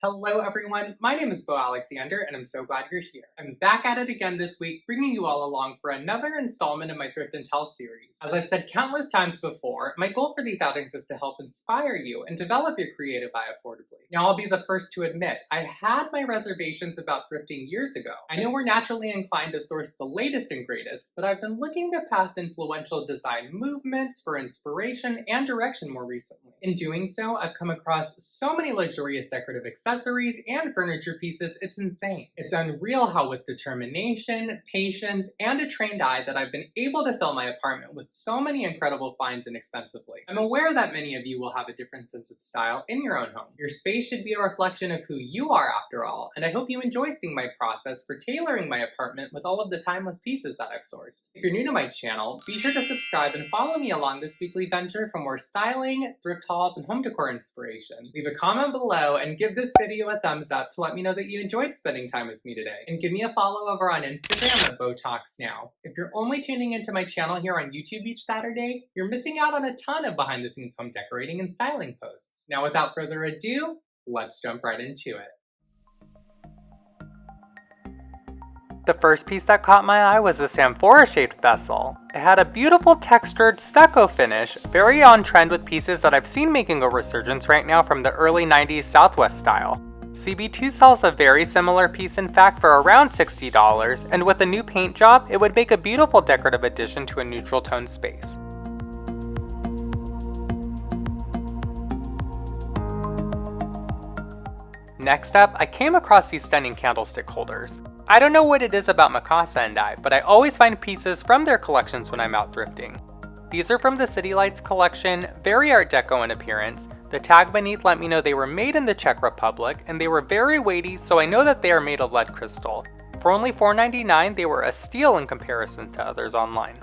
Hello everyone, my name is Beaualexander and I'm so glad you're here. I'm back at it again this week, bringing you all along for another installment of my Thrift and Tell series. As I've said countless times before, my goal for these outings is to help inspire you and develop your creative eye affordably. Now I'll be the first to admit, I had my reservations about thrifting years ago. I know we're naturally inclined to source the latest and greatest, but I've been looking to past influential design movements for inspiration and direction more recently. In doing so, I've come across so many luxurious decorative accessories and furniture pieces, it's insane. It's unreal how with determination, patience, and a trained eye that I've been able to fill my apartment with so many incredible finds inexpensively. I'm aware that many of you will have a different sense of style in your own home. Your space should be a reflection of who you are after all, and I hope you enjoy seeing my process for tailoring my apartment with all of the timeless pieces that I've sourced. If you're new to my channel, be sure to subscribe and follow me along this weekly venture for more styling, thrift hauls, and home decor inspiration. Leave a comment below and give this video a thumbs up to let me know that you enjoyed spending time with me today. And give me a follow over on Instagram at beautalksnow. If you're only tuning into my channel here on YouTube each Saturday, you're missing out on a ton of behind the scenes home decorating and styling posts. Now without further ado, let's jump right into it. The first piece that caught my eye was the Samphora-shaped vessel. It had a beautiful textured stucco finish, very on trend with pieces that I've seen making a resurgence right now from the early 90s Southwest style. CB2 sells a very similar piece in fact for around $60, and with a new paint job, it would make a beautiful decorative addition to a neutral tone space. Next up, I came across these stunning candlestick holders. I don't know what it is about Mikasa and I, but I always find pieces from their collections when I'm out thrifting. These are from the City Lights collection, very Art Deco in appearance. The tag beneath let me know they were made in the Czech Republic, and they were very weighty, so I know that they are made of lead crystal. For only $4.99, they were a steal in comparison to others online.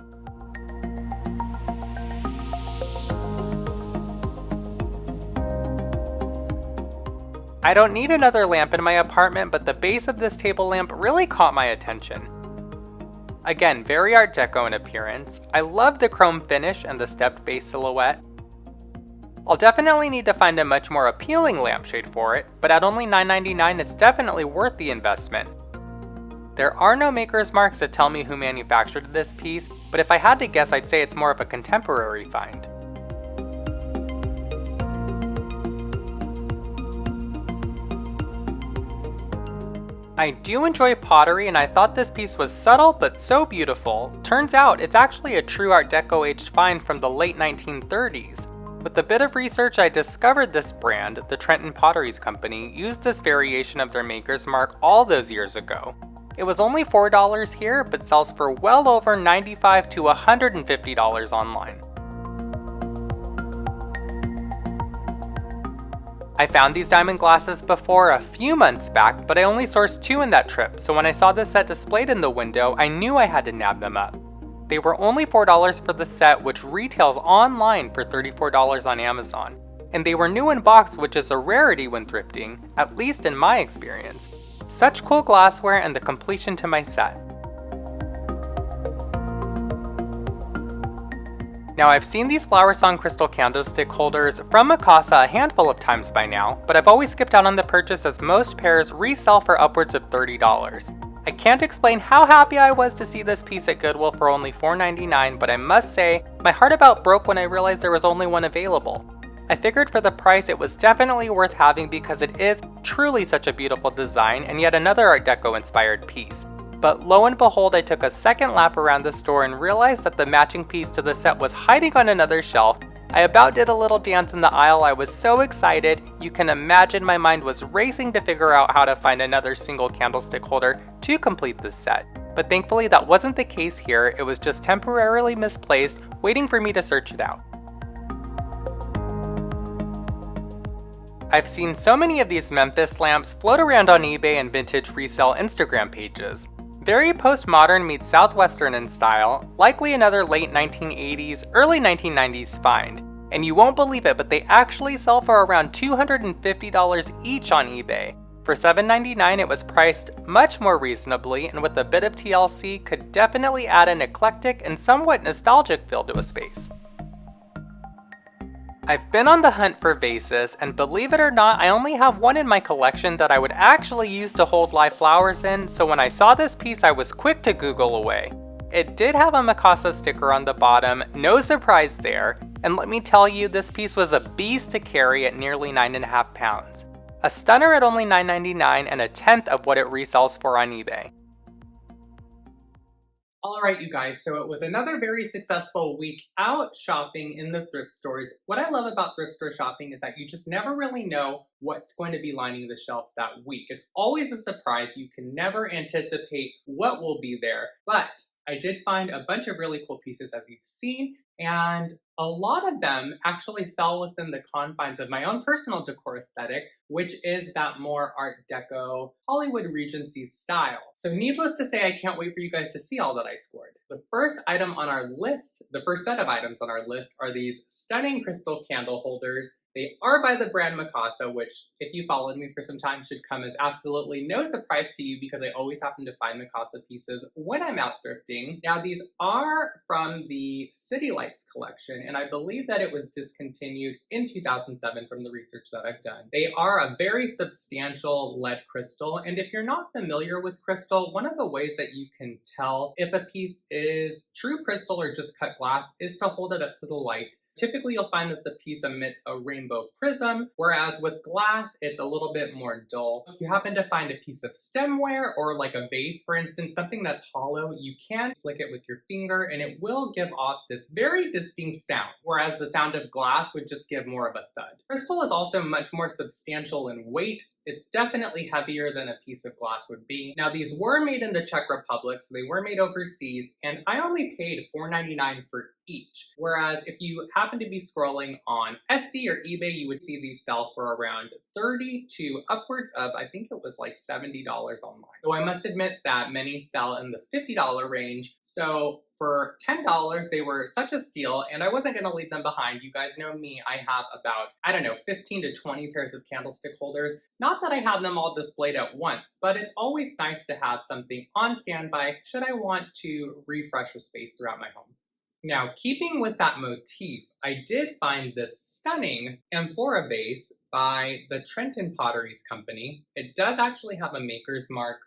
I don't need another lamp in my apartment, but the base of this table lamp really caught my attention. Again, very Art Deco in appearance. I love the chrome finish and the stepped base silhouette. I'll definitely need to find a much more appealing lampshade for it, but at only $9.99 it's definitely worth the investment. There are no maker's marks to tell me who manufactured this piece, but if I had to guess I'd say it's more of a contemporary find. I do enjoy pottery and I thought this piece was subtle but so beautiful. Turns out it's actually a true Art Deco aged find from the late 1930s. With a bit of research I discovered this brand, the Trenton Potteries Company, used this variation of their maker's mark all those years ago. It was only $4 here but sells for well over $95 to $150 online. I found these diamond glasses before a few months back, but I only sourced 2 in that trip, so when I saw this set displayed in the window, I knew I had to nab them up. They were only $4 for the set, which retails online for $34 on Amazon. And they were new in box, which is a rarity when thrifting, at least in my experience. Such cool glassware and the completion to my set. Now I've seen these Flower Song crystal candlestick holders from Mikasa a handful of times by now, but I've always skipped out on the purchase as most pairs resell for upwards of $30. I can't explain how happy I was to see this piece at Goodwill for only $4.99, but I must say, my heart about broke when I realized there was only one available. I figured for the price it was definitely worth having because it is truly such a beautiful design and yet another Art Deco inspired piece. But lo and behold, I took a second lap around the store and realized that the matching piece to the set was hiding on another shelf. I about did a little dance in the aisle. I was so excited. You can imagine my mind was racing to figure out how to find another single candlestick holder to complete this set. But thankfully that wasn't the case here. It was just temporarily misplaced, waiting for me to search it out. I've seen so many of these Memphis lamps float around on eBay and vintage resale Instagram pages. Very postmodern meets Southwestern in style, likely another late 1980s, early 1990s find. And you won't believe it, but they actually sell for around $250 each on eBay. For $7.99 it was priced much more reasonably, and with a bit of TLC could definitely add an eclectic and somewhat nostalgic feel to a space. I've been on the hunt for vases, and believe it or not, I only have one in my collection that I would actually use to hold live flowers in, so when I saw this piece I was quick to Google away. It did have a Mikasa sticker on the bottom, no surprise there, and let me tell you, this piece was a beast to carry at nearly 9.5 pounds. A stunner at only $9.99 and a tenth of what it resells for on eBay. Alright you guys, so it was another very successful week out shopping in the thrift stores. What I love about thrift store shopping is that you just never really know what's going to be lining the shelves that week. It's always a surprise. You can never anticipate what will be there. But I did find a bunch of really cool pieces, as you've seen, and a lot of them actually fell within the confines of my own personal decor aesthetic, which is that more Art Deco, Hollywood Regency style. So needless to say, I can't wait for you guys to see all that I scored. The first item on our list, the first set of items on our list, are these stunning crystal candle holders. They are by the brand Mikasa, which, if you followed me for some time, should come as absolutely no surprise to you because I always happen to find Mikasa pieces when I'm out thrifting. Now, these are from the City Lights collection, and I believe that it was discontinued in 2007 from the research that I've done. They are a very substantial lead crystal, and if you're not familiar with crystal, one of the ways that you can tell if a piece is true crystal or just cut glass is to hold it up to the light. Typically, you'll find that the piece emits a rainbow prism, whereas with glass, it's a little bit more dull. If you happen to find a piece of stemware or like a vase, for instance, something that's hollow, you can flick it with your finger and it will give off this very distinct sound, whereas the sound of glass would just give more of a thud. Crystal is also much more substantial in weight. It's definitely heavier than a piece of glass would be. Now, these were made in the Czech Republic, so they were made overseas, and I only paid $4.99 for each. Whereas if you happen to be scrolling on Etsy or eBay, you would see these sell for around $30 to upwards of, I think it was like $70 online. So I must admit that many sell in the $50 range. So for $10, they were such a steal, and I wasn't gonna leave them behind. You guys know me, I have about, I don't know, 15 to 20 pairs of candlestick holders. Not that I have them all displayed at once, but it's always nice to have something on standby should I want to refresh a space throughout my home. Now, keeping with that motif, I did find this stunning amphora vase by the Trenton Potteries Company. It does actually have a maker's mark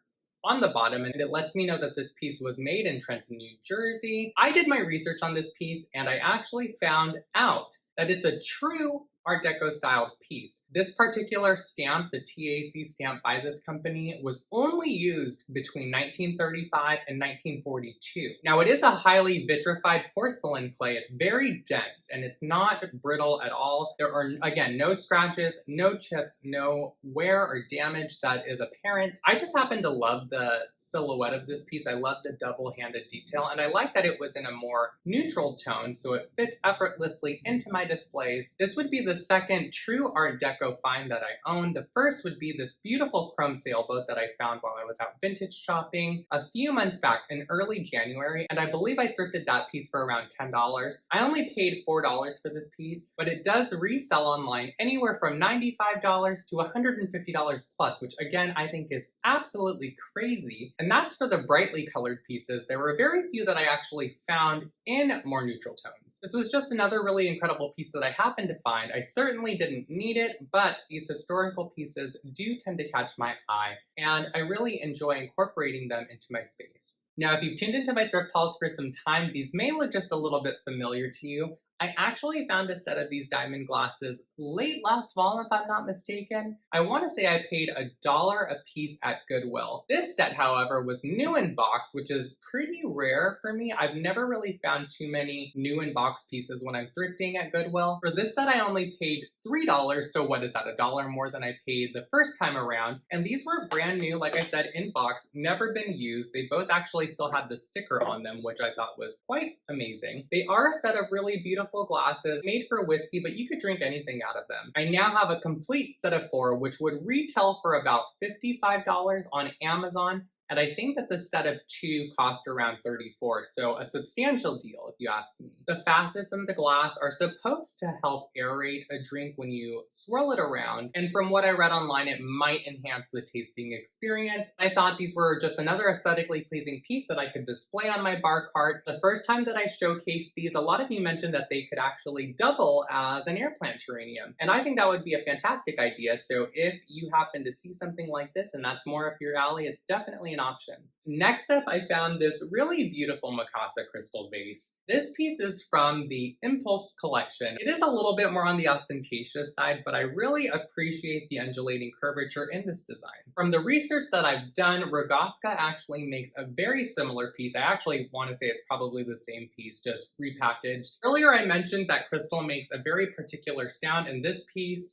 on the bottom, and it lets me know that this piece was made in Trenton, New Jersey. I did my research on this piece, and I actually found out that it's a true Art Deco-styled piece. This particular stamp, the TAC stamp by this company, was only used between 1935 and 1942. Now, it is a highly vitrified porcelain clay. It's very dense, and it's not brittle at all. There are, again, no scratches, no chips, no wear or damage that is apparent. I just happen to love the silhouette of this piece. I love the double-handed detail, and I like that it was in a more neutral tone, so it fits effortlessly into my displays. This would be the second true Art Deco find that I own. The first would be this beautiful chrome sailboat that I found while I was out vintage shopping a few months back in early January, and I believe I thrifted that piece for around $10. I only paid $4 for this piece, but it does resell online anywhere from $95 to $150 plus, which again, I think is absolutely crazy. And that's for the brightly colored pieces. There were very few that I actually found in more neutral tones. This was just another really incredible piece that I happened to find. I certainly didn't need it, but these historical pieces do tend to catch my eye, and I really enjoy incorporating them into my space. Now, if you've tuned into my thrift hauls for some time, these may look just a little bit familiar to you. I actually found a set of these diamond glasses late last fall, if I'm not mistaken. I want to say I paid $1 a piece at Goodwill. This set, however, was new in box, which is pretty rare for me. I've never really found too many new in box pieces when I'm thrifting at Goodwill. For this set, I only paid $3, so what is that, $1 more than I paid the first time around. And these were brand new, like I said, in box, never been used. They both actually still had the sticker on them, which I thought was quite amazing. They are a set of really beautiful glasses made for whiskey, but you could drink anything out of them. I now have a complete set of 4, which would retail for about $55 on Amazon. and I think that the set of 2 cost around $34, so a substantial deal if you ask me. The facets in the glass are supposed to help aerate a drink when you swirl it around, and from what I read online, it might enhance the tasting experience. I thought these were just another aesthetically pleasing piece that I could display on my bar cart. The first time that I showcased these, a lot of you mentioned that they could actually double as an air plant terrarium, and I think that would be a fantastic idea. So if you happen to see something like this and that's more up your alley, it's definitely an option. Next up, I found this really beautiful Mikasa crystal vase. This piece is from the Impulse collection. It is a little bit more on the ostentatious side, but I really appreciate the undulating curvature in this design. From the research that I've done, Rogaska actually makes a very similar piece. I actually want to say it's probably the same piece, just repackaged. Earlier I mentioned that crystal makes a very particular sound, and this piece,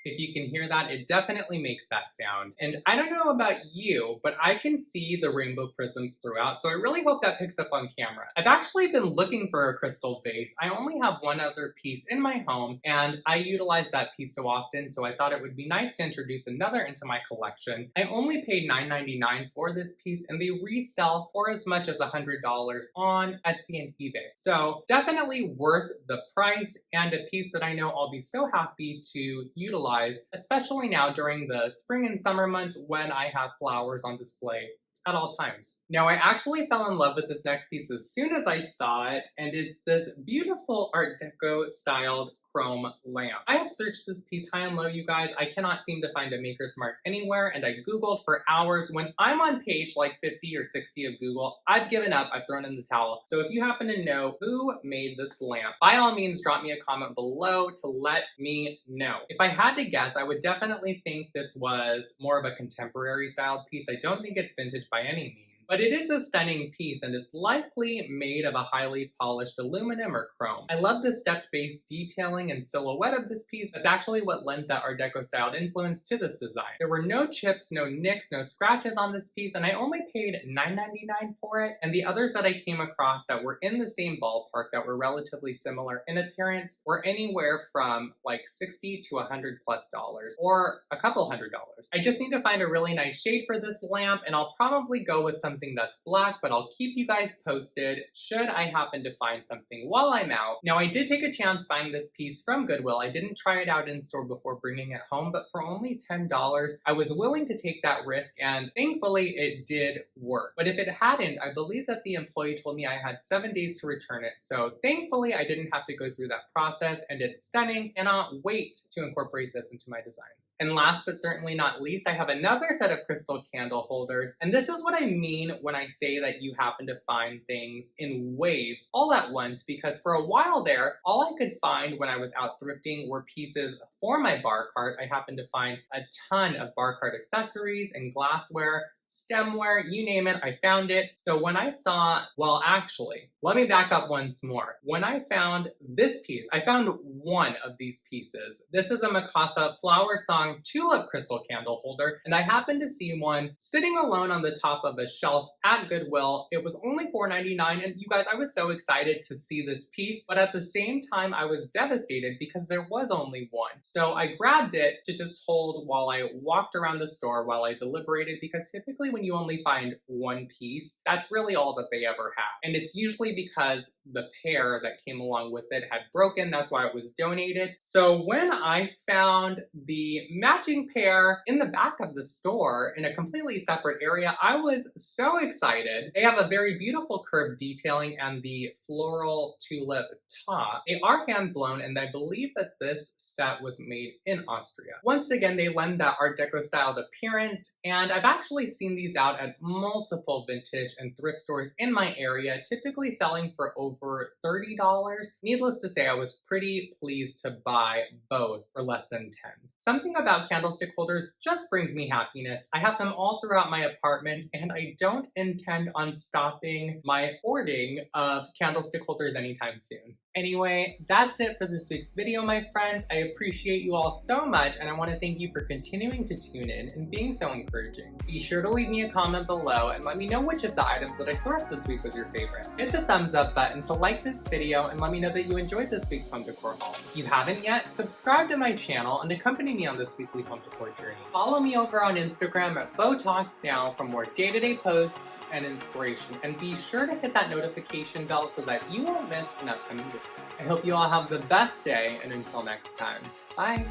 if you can hear that, it definitely makes that sound. And I don't know about you, but I can see the rainbow prisms throughout, so I really hope that picks up on camera. I've actually been looking for a crystal vase. I only have one other piece in my home, and I utilize that piece so often, so I thought it would be nice to introduce another into my collection. I only paid $9.99 for this piece, and they resell for as much as $100 on Etsy and eBay. So definitely worth the price, and a piece that I know I'll be so happy to utilize, especially now during the spring and summer months when I have flowers on display at all times. Now, I actually fell in love with this next piece as soon as I saw it, and it's this beautiful Art Deco-styled chrome lamp. I have searched this piece high and low, you guys. I cannot seem to find a maker's mark anywhere, and I Googled for hours. When I'm on page like 50 or 60 of Google, I've given up, I've thrown in the towel. So if you happen to know who made this lamp, by all means, drop me a comment below to let me know. If I had to guess, I would definitely think this was more of a contemporary styled piece. I don't think it's vintage by any means. But it is a stunning piece, and it's likely made of a highly polished aluminum or chrome. I love the stepped base detailing and silhouette of this piece. That's actually what lends that Art Deco styled influence to this design. There were no chips, no nicks, no scratches on this piece, and I only paid $9.99 for it. And the others that I came across that were in the same ballpark that were relatively similar in appearance were anywhere from like $60 to $100+, or a couple $100. I just need to find a really nice shade for this lamp, and I'll probably go with something that's black, but I'll keep you guys posted should I happen to find something while I'm out. Now, I did take a chance buying this piece from Goodwill. I didn't try it out in store before bringing it home, but for only $10, I was willing to take that risk, and thankfully it did work. But if it hadn't, I believe that the employee told me I had 7 days to return it, so thankfully I didn't have to go through that process, and it's stunning, and I'll wait to incorporate this into my design. And last but certainly not least, I have another set of crystal candle holders. And this is what I mean when I say that you happen to find things in waves all at once, because for a while there, all I could find when I was out thrifting were pieces for my bar cart. I happened to find a ton of bar cart accessories and glassware, stemware, you name it, I found it. So when I saw, well, actually, let me back up once more. When I found this piece, I found one of these pieces. This is a Mikasa Flower Song tulip crystal candle holder, and I happened to see one sitting alone on the top of a shelf at Goodwill. It was only $4.99, and you guys, I was so excited to see this piece, but at the same time, I was devastated because there was only one. So I grabbed it to just hold while I walked around the store while I deliberated, because typically when you only find one piece, that's really all that they ever have. And it's usually because the pair that came along with it had broken, that's why it was donated. So when I found the matching pair in the back of the store in a completely separate area, I was so excited. They have a very beautiful curved detailing and the floral tulip top. They are hand blown, and I believe that this set was made in Austria. Once again, they lend that Art Deco styled appearance, and I've actually seen these out at multiple vintage and thrift stores in my area, typically selling for over $30. Needless to say, I was pretty pleased to buy both for less than $10. Something about candlestick holders just brings me happiness. I have them all throughout my apartment, and I don't intend on stopping my hoarding of candlestick holders anytime soon. Anyway, that's it for this week's video, my friends. I appreciate you all so much, and I want to thank you for continuing to tune in and being so encouraging. Be sure to leave leave me a comment below and let me know which of the items that I sourced this week was your favorite. Hit the thumbs up button to like this video and let me know that you enjoyed this week's home decor haul. If you haven't yet, subscribe to my channel and accompany me on this weekly home decor journey. Follow me over on Instagram at beautalksnow for more day-to-day posts and inspiration, and be sure to hit that notification bell so that you won't miss an upcoming video. I hope you all have the best day, and until next time, bye!